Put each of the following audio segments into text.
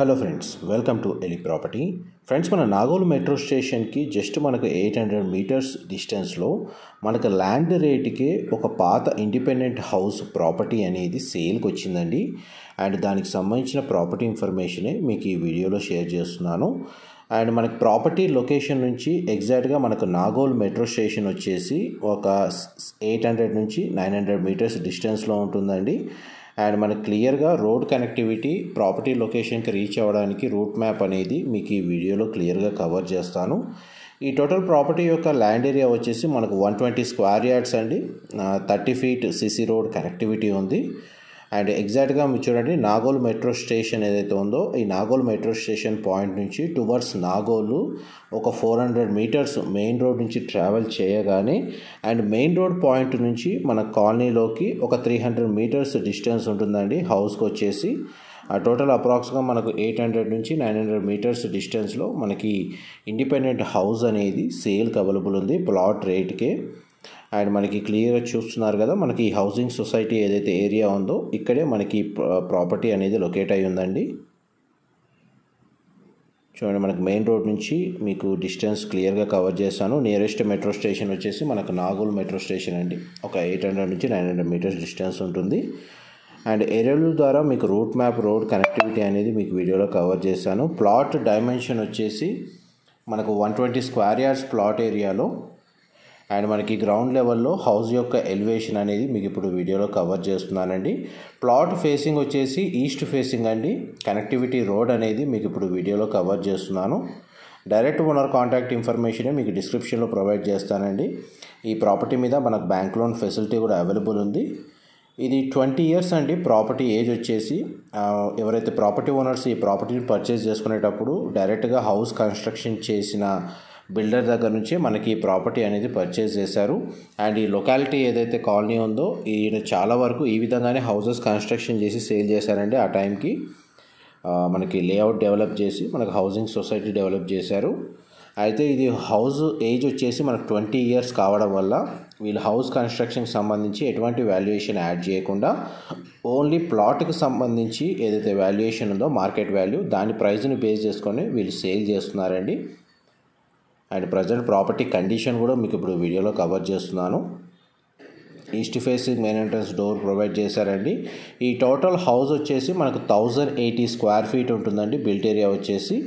Hello friends, welcome to Eli property. Friends, మన Nagole metro స్టేషన్కి just మనకు 800 మీటర్స్ డిస్టెన్స్లో మనకు ల్యాండ్ రేట్కి ఒక పాత ఇండిపెండెంట్ హౌస్ ప్రాపర్టీ అనేది సేల్కి వచ్చిందండి. అండ్ దానికి సంబంధించిన ప్రాపర్టీ ఇన్ఫర్మేషనే మీకు ఈ వీడియోలో షేర్ చేస్తున్నాను. అండ్ మనకి ప్రాపర్టీ లొకేషన్ నుంచి ఎగ్జాక్ట్గా మనకు నాగోల్ మెట్రో స్టేషన్ వచ్చేసి ఒక 800 నుంచి 900 మీటర్స్ డిస్టెన్స్లో ఉంటుందండి. అండ్ మనకు క్లియర్గా రోడ్ కనెక్టివిటీ ప్రాపర్టీ లొకేషన్కి రీచ్ అవ్వడానికి రూట్ మ్యాప్ అనేది మీకు ఈ వీడియోలో క్లియర్గా కవర్ చేస్తాను. ఈ టోటల్ ప్రాపర్టీ యొక్క ల్యాండ్ ఏరియా వచ్చేసి మనకు 120 స్క్వేర్ యార్డ్స్ అండి. 30 ఫీట్ సిసి రోడ్ కనెక్టివిటీ ఉంది. అండ్ ఎగ్జాక్ట్గా మీరు చూడండి, నాగోల్ మెట్రో స్టేషన్ ఏదైతే ఉందో ఈ నాగోల్ మెట్రో స్టేషన్ పాయింట్ నుంచి టువర్డ్స్ నాగోలు ఒక 400 మీటర్స్ మెయిన్ రోడ్ నుంచి ట్రావెల్ చేయగానే అండ్ మెయిన్ రోడ్ పాయింట్ నుంచి మన కాలనీలోకి ఒక 300 మీటర్స్ డిస్టెన్స్ ఉంటుందండి హౌస్కి వచ్చేసి. ఆ టోటల్ అప్రాక్స్గా మనకు 800 నుంచి 900 మీటర్స్ డిస్టెన్స్లో మనకి ఇండిపెండెంట్ హౌస్ అనేది సేల్కి అవైలబుల్ ఉంది ప్లాట్ రేట్కే. అండ్ మనకి క్లియర్గా చూస్తున్నారు కదా, మనకి హౌసింగ్ సొసైటీ ఏదైతే ఏరియా ఉందో ఇక్కడే మనకి ప్రాపర్టీ అనేది లొకేట్ అయి ఉందండి. చూడండి, మనకు మెయిన్ రోడ్ నుంచి మీకు డిస్టెన్స్ క్లియర్గా కవర్ చేశాను. నియరెస్ట్ మెట్రో స్టేషన్ వచ్చేసి మనకు నాగోల్ మెట్రో స్టేషన్ అండి. ఒక 800 నుంచి 900 మీటర్స్ డిస్టెన్స్ ఉంటుంది. అండ్ ఏరియాల ద్వారా మీకు రూట్ మ్యాప్ రోడ్ కనెక్టివిటీ అనేది మీకు వీడియోలో కవర్ చేశాను. ప్లాట్ డైమెన్షన్ వచ్చేసి మనకు 120 స్క్వేర్ యార్డ్స్ ప్లాట్ ఏరియాలో అండ్ మనకి గ్రౌండ్ లెవెల్లో హౌస్ యొక్క ఎలివేషన్ అనేది మీకు ఇప్పుడు వీడియోలో కవర్ చేస్తున్నానండి. ప్లాట్ ఫేసింగ్ వచ్చేసి ఈస్ట్ ఫేసింగ్ అండి. కనెక్టివిటీ రోడ్ అనేది మీకు ఇప్పుడు వీడియోలో కవర్ చేస్తున్నాను. డైరెక్ట్ ఓనర్ కాంటాక్ట్ ఇన్ఫర్మేషన్ మీకు డిస్క్రిప్షన్లో ప్రొవైడ్ చేస్తానండి. ఈ ప్రాపర్టీ మీద మనకు బ్యాంక్ లోన్ ఫెసిలిటీ కూడా అవైలబుల్ ఉంది. ఇది 20 ఇయర్స్ అండి ప్రాపర్టీ ఏజ్ వచ్చేసి. ఎవరైతే ప్రాపర్టీ ఓనర్స్ ఈ ప్రాపర్టీని పర్చేస్ చేసుకునేటప్పుడు డైరెక్ట్గా హౌస్ కన్స్ట్రక్షన్ చేసిన బిల్డర్ దగ్గర నుంచి మనకి ఈ ప్రాపర్టీ అనేది పర్చేస్ చేశారు. అండ్ ఈ లొకాలిటీ ఏదైతే కాలనీ ఉందో ఈయన చాలా వరకు ఈ విధంగానే హౌసెస్ కన్స్ట్రక్షన్ చేసి సేల్ చేశారండి. ఆ టైంకి మనకి లేఅవుట్ డెవలప్ చేసి మనకు హౌసింగ్ సొసైటీ డెవలప్ చేశారు. అయితే ఇది హౌస్ ఏజ్ వచ్చేసి మనకు 20 ఇయర్స్ కావడం వల్ల వీళ్ళు హౌస్ కన్స్ట్రక్షన్కి సంబంధించి ఎటువంటి వాల్యుయేషన్ యాడ్ చేయకుండా ఓన్లీ ప్లాట్కి సంబంధించి ఏదైతే వాల్యుయేషన్ ఉందో మార్కెట్ వాల్యూ దాని ప్రైస్ని బేస్ చేసుకొని వీళ్ళు సేల్ చేస్తున్నారండి. అండ్ ప్రజెంట్ ప్రాపర్టీ కండిషన్ కూడా మీకు ఇప్పుడు వీడియోలో కవర్ చేస్తున్నాను. East facing main entrance door provide చేశారండి. ఈ టోటల్ హౌస్ వచ్చేసి మనకు 1080 స్క్వేర్ ఫీట్ ఉంటుందండి. బిల్ట్ ఏరియా వచ్చేసి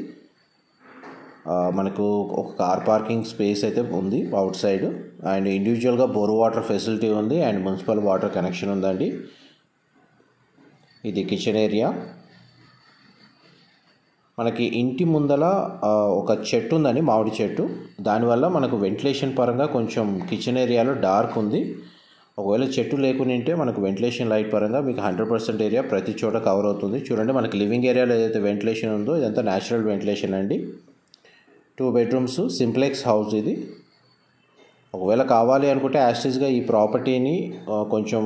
మనకు ఒక కార్ పార్కింగ్ స్పేస్ అయితే ఉంది అవుట్ సైడ్. అండ్ ఇండివిజువల్గా బోర్ వాటర్ ఫెసిలిటీ ఉంది అండ్ మున్సిపల్ వాటర్ కనెక్షన్ ఉందండి. ఇది కిచెన్ ఏరియా. మనకి ఇంటి ముందల ఒక చెట్టు ఉందండి, మామిడి చెట్టు. దానివల్ల మనకు వెంటిలేషన్ పరంగా కొంచెం కిచెన్ ఏరియాలో డార్క్ ఉంది. ఒకవేళ చెట్టు లేకుంటే మనకు వెంటిలేషన్ లైట్ పరంగా మీకు 100% ఏరియా ప్రతి చోట కవర్ అవుతుంది. చూడండి, మనకి లివింగ్ ఏరియాలో ఏదైతే వెంటిలేషన్ ఉందో ఇదంతా న్యాచురల్ వెంటిలేషన్ అండి. 2 బెడ్రూమ్స్ సింప్లెక్స్ హౌస్ ఇది. ఒకవేళ కావాలి అనుకుంటే యాస్టీస్గా ఈ ప్రాపర్టీని కొంచెం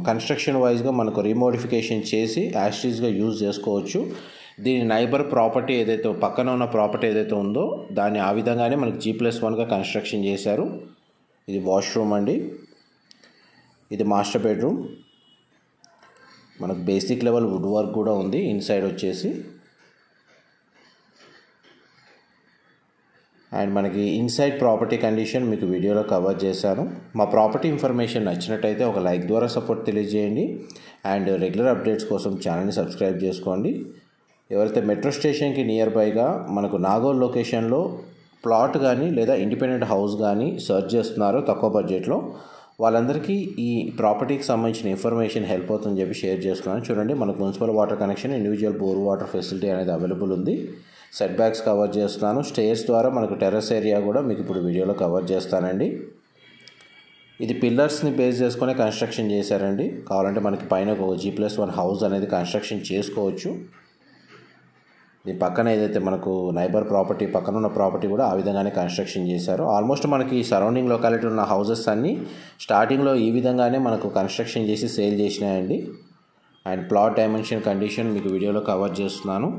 కన్స్ట్రక్షన్ వైజ్గా మనకు రీమోడిఫికేషన్ చేసి యాస్టీస్గా యూజ్ చేసుకోవచ్చు. దీని నైబర్ ప్రాపర్టీ ఏదైతే పక్కన ఉన్న ప్రాపర్టీ ఏదైతే ఉందో దాన్ని ఆ విధంగానే మనకి G+1గా కన్స్ట్రక్షన్ చేశారు. ఇది వాష్రూమ్ అండి. ఇది మాస్టర్ బెడ్రూమ్. మనకు బేసిక్ లెవెల్ వుడ్ వర్క్ కూడా ఉంది ఇన్సైడ్ వచ్చేసి. అండ్ మనకి ఇన్సైడ్ ప్రాపర్టీ కండిషన్ మీకు వీడియోలో కవర్ చేశాను. మా ప్రాపర్టీ ఇన్ఫర్మేషన్ నచ్చినట్టయితే ఒక లైక్ ద్వారా సపోర్ట్ తెలియజేయండి. అండ్ రెగ్యులర్ అప్డేట్స్ కోసం ఛానల్ని సబ్స్క్రైబ్ చేసుకోండి. ఎవరైతే మెట్రో స్టేషన్కి నియర్ బైగా మనకు నాగోల్ లొకేషన్లో ప్లాట్ కానీ లేదా ఇండిపెండెంట్ హౌస్ కానీ సెర్చ్ చేస్తున్నారో తక్కువ బడ్జెట్లో వాళ్ళందరికీ ఈ ప్రాపర్టీకి సంబంధించిన ఇన్ఫర్మేషన్ హెల్ప్ అవుతుందని చెప్పి షేర్ చేస్తున్నాను. చూడండి, మనకు municipal water connection, individual bore water facility అనేది అవైలబుల్ ఉంది. సెట్ బ్యాక్స్ కవర్ చేస్తున్నాను. స్టేర్స్ ద్వారా మనకు టెర్రస్ ఏరియా కూడా మీకు ఇప్పుడు వీడియోలో కవర్ చేస్తానండి. ఇది పిల్లర్స్ని బేస్ చేసుకునే కన్స్ట్రక్షన్ చేశారండి. కావాలంటే మనకి పైన ఒక G+1 హౌస్ అనేది కన్స్ట్రక్షన్ చేసుకోవచ్చు. దీని పక్కన ఏదైతే మనకు నైబర్ ప్రాపర్టీ పక్కన ఉన్న ప్రాపర్టీ కూడా ఆ విధంగానే కన్స్ట్రక్షన్ చేశారు. ఆల్మోస్ట్ మనకి సరౌండింగ్ లొకాలిటీ ఉన్న హౌసెస్ అన్నీ స్టార్టింగ్లో ఈ విధంగానే మనకు కన్స్ట్రక్షన్ చేసి సేల్ చేసినాయండి. అండ్ ప్లాట్ డైమెన్షన్ కండిషన్ మీకు వీడియోలో కవర్ చేస్తున్నాను.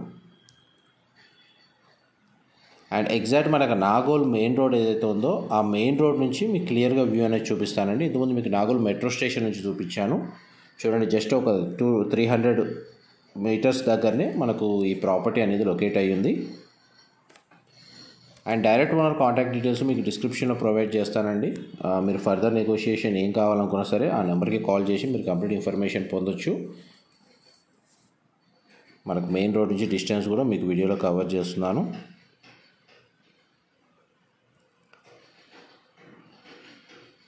అండ్ ఎగ్జాక్ట్ మనకు నాగోల్ మెయిన్ రోడ్ ఏదైతే ఉందో ఆ మెయిన్ రోడ్ నుంచి మీకు క్లియర్గా వ్యూ అనేది చూపిస్తానండి. ఇంతకుముందు మీకు నాగోల్ మెట్రో స్టేషన్ నుంచి చూపించాను. చూడండి, జస్ట్ ఒక 300 మీటర్స్ దగ్గరనే మనకు ఈ ప్రాపర్టీ అనేది లొకేట్ అయ్యింది. And direct owner contact details మీకు డిస్క్రిప్షన్లో ప్రొవైడ్ చేస్తానండి. మీరు ఫర్దర్ నెగోషియేషన్ ఏం కావాలనుకున్నా సరే ఆ నెంబర్కి కాల్ చేసి మీరు కంప్లీట్ ఇన్ఫర్మేషన్ పొందొచ్చు. మనకు మెయిన్ రోడ్ నుంచి డిస్టెన్స్ కూడా మీకు వీడియోలో కవర్ చేస్తున్నాను.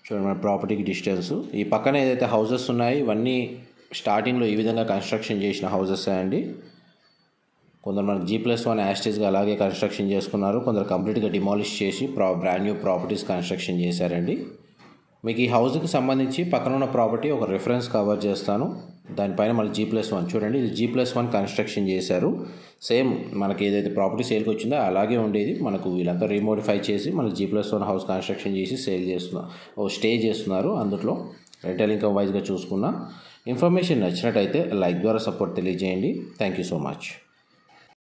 చూడండి మన ప్రాపర్టీకి డిస్టెన్స్. ఈ పక్కన ఏదైతే హౌసెస్ ఉన్నాయో ఇవన్నీ స్టార్టింగ్లో ఈ విధంగా కన్స్ట్రక్షన్ చేసిన హౌసెస్ అండి. కొందరు మనకు G+1 యాస్టేజ్గా అలాగే కన్స్ట్రక్షన్ చేసుకున్నారు, కొందరు కంప్లీట్గా డిమాలిష్ చేసి బ్రాండ్ న్యూ ప్రాపర్టీస్ కన్స్ట్రక్షన్ చేశారండి. మీకు ఈ హౌస్కి సంబంధించి పక్కన ఉన్న ప్రాపర్టీ ఒక రిఫరెన్స్ కవర్ చేస్తాను. దానిపైన మళ్ళీ G+1 చూడండి, ఇది G+1 కన్స్ట్రక్షన్ చేశారు. సేమ్ మనకి ఏదైతే ప్రాపర్టీ సేల్కి వచ్చిందో అలాగే ఉండేది. మనకు వీళ్ళంతా రీమోడిఫై చేసి మనకి G+1 హౌస్ కన్స్ట్రక్షన్ చేసి స్టే చేస్తున్నారు. అందులో రెంటల్ ఇన్కమ్ వైజ్గా చూసుకున్న ఇన్ఫర్మేషన్ నచ్చినట్టయితే లైక్ ద్వారా సపోర్ట్ తెలియజేయండి. Thank you so much.